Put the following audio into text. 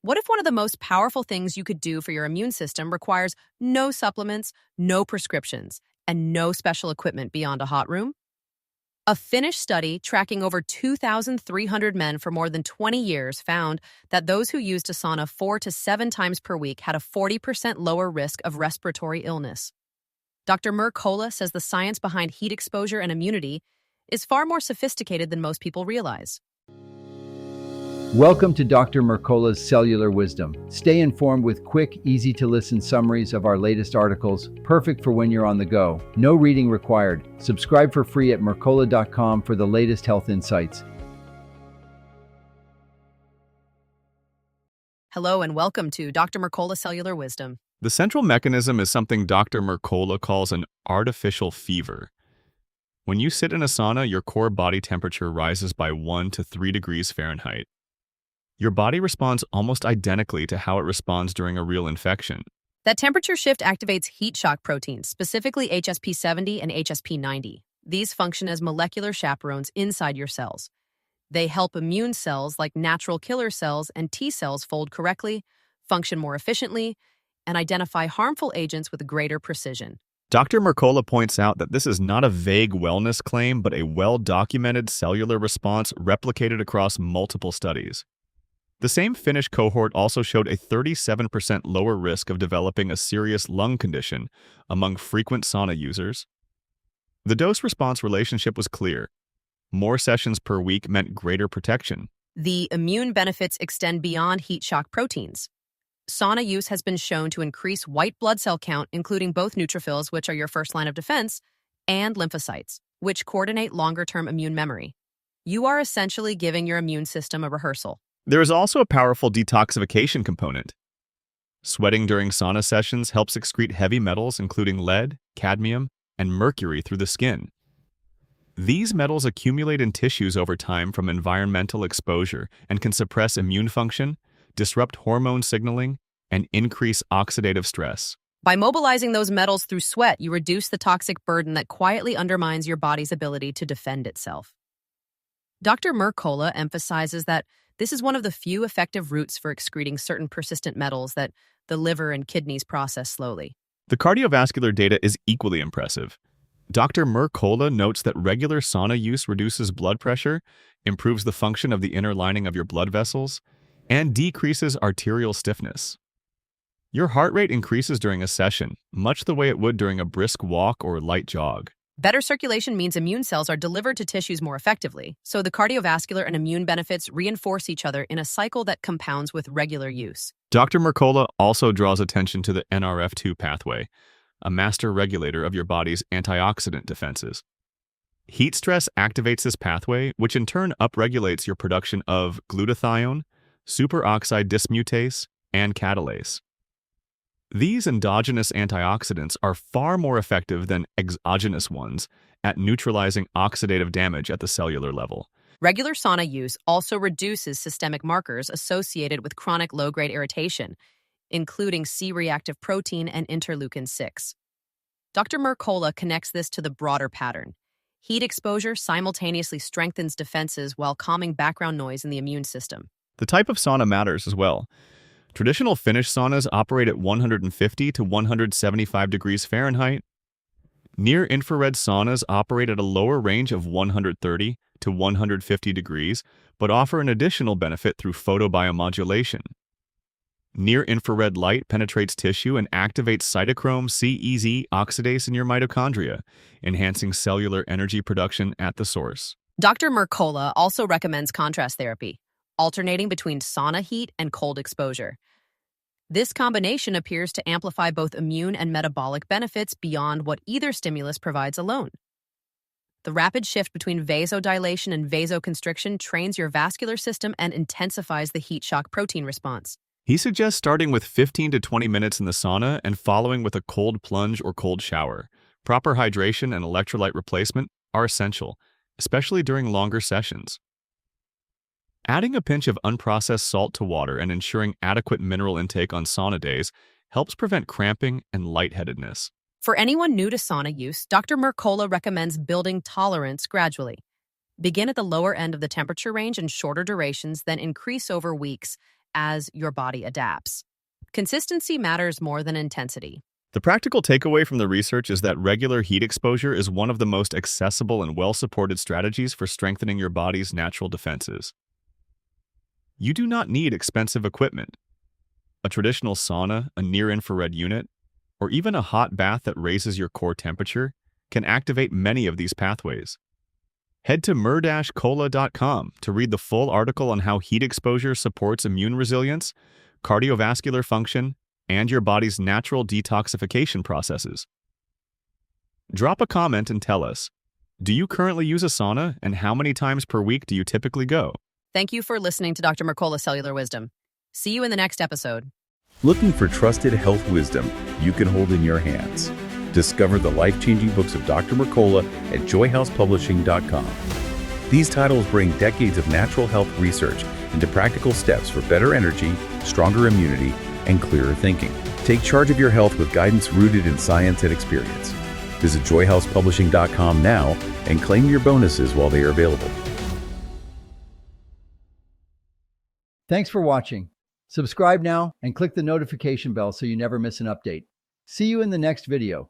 What if one of the most powerful things you could do for your immune system requires no supplements, no prescriptions, and no special equipment beyond a hot room? A Finnish study tracking over 2,300 men for more than 20 years found that those who used a sauna 4 to 7 times per week had a 40% lower risk of respiratory illness. Dr. Mercola says the science behind heat exposure and immunity is far more sophisticated than most people realize. Welcome to Dr. Mercola's Cellular Wisdom. Stay informed with quick, easy-to-listen summaries of our latest articles, perfect for when you're on the go. No reading required. Subscribe for free at mercola.com for the latest health insights. Hello and welcome to Dr. Mercola Cellular Wisdom. The central mechanism is something Dr. Mercola calls an artificial fever. When you sit in a sauna, your core body temperature rises by 1 to 3 degrees Fahrenheit. Your body responds almost identically to how it responds during a real infection. That temperature shift activates heat shock proteins, specifically HSP70 and HSP90. These function as molecular chaperones inside your cells. They help immune cells like natural killer cells and T cells fold correctly, function more efficiently, and identify harmful agents with greater precision. Dr. Mercola points out that this is not a vague wellness claim, but a well-documented cellular response replicated across multiple studies. The same Finnish cohort also showed a 37% lower risk of developing a serious lung condition among frequent sauna users. The dose-response relationship was clear. More sessions per week meant greater protection. The immune benefits extend beyond heat shock proteins. Sauna use has been shown to increase white blood cell count, including both neutrophils, which are your first line of defense, and lymphocytes, which coordinate longer-term immune memory. You are essentially giving your immune system a rehearsal. There is also a powerful detoxification component. Sweating during sauna sessions helps excrete heavy metals, including lead, cadmium, and mercury through the skin. These metals accumulate in tissues over time from environmental exposure and can suppress immune function, disrupt hormone signaling, and increase oxidative stress. By mobilizing those metals through sweat, you reduce the toxic burden that quietly undermines your body's ability to defend itself. Dr. Mercola emphasizes that this is one of the few effective routes for excreting certain persistent metals that the liver and kidneys process slowly. The cardiovascular data is equally impressive. Dr. Mercola notes that regular sauna use reduces blood pressure, improves the function of the inner lining of your blood vessels, and decreases arterial stiffness. Your heart rate increases during a session, much the way it would during a brisk walk or light jog. Better circulation means immune cells are delivered to tissues more effectively, so the cardiovascular and immune benefits reinforce each other in a cycle that compounds with regular use. Dr. Mercola also draws attention to the NRF2 pathway, a master regulator of your body's antioxidant defenses. Heat stress activates this pathway, which in turn upregulates your production of glutathione, superoxide dismutase, and catalase. These endogenous antioxidants are far more effective than exogenous ones at neutralizing oxidative damage at the cellular level. Regular sauna use also reduces systemic markers associated with chronic low-grade irritation, including C-reactive protein and interleukin-6. Dr. Mercola connects this to the broader pattern. Heat exposure simultaneously strengthens defenses while calming background noise in the immune system. The type of sauna matters as well. Traditional Finnish saunas operate at 150 to 175 degrees Fahrenheit. Near-infrared saunas operate at a lower range of 130 to 150 degrees, but offer an additional benefit through photobiomodulation. Near-infrared light penetrates tissue and activates cytochrome CEZ oxidase in your mitochondria, enhancing cellular energy production at the source. Dr. Mercola also recommends contrast therapy, alternating between sauna heat and cold exposure. This combination appears to amplify both immune and metabolic benefits beyond what either stimulus provides alone. The rapid shift between vasodilation and vasoconstriction trains your vascular system and intensifies the heat shock protein response. He suggests starting with 15 to 20 minutes in the sauna and following with a cold plunge or cold shower. Proper hydration and electrolyte replacement are essential, especially during longer sessions. Adding a pinch of unprocessed salt to water and ensuring adequate mineral intake on sauna days helps prevent cramping and lightheadedness. For anyone new to sauna use, Dr. Mercola recommends building tolerance gradually. Begin at the lower end of the temperature range and shorter durations, then increase over weeks as your body adapts. Consistency matters more than intensity. The practical takeaway from the research is that regular heat exposure is one of the most accessible and well-supported strategies for strengthening your body's natural defenses. You do not need expensive equipment. A traditional sauna, a near-infrared unit, or even a hot bath that raises your core temperature can activate many of these pathways. Head to mer-cola.com to read the full article on how heat exposure supports immune resilience, cardiovascular function, and your body's natural detoxification processes. Drop a comment and tell us, do you currently use a sauna, and how many times per week do you typically go? Thank you for listening to Dr. Mercola Cellular Wisdom. See you in the next episode. Looking for trusted health wisdom you can hold in your hands? Discover the life-changing books of Dr. Mercola at joyhousepublishing.com. These titles bring decades of natural health research into practical steps for better energy, stronger immunity, and clearer thinking. Take charge of your health with guidance rooted in science and experience. Visit joyhousepublishing.com now and claim your bonuses while they are available. Thanks for watching. Subscribe now and click the notification bell so you never miss an update. See you in the next video.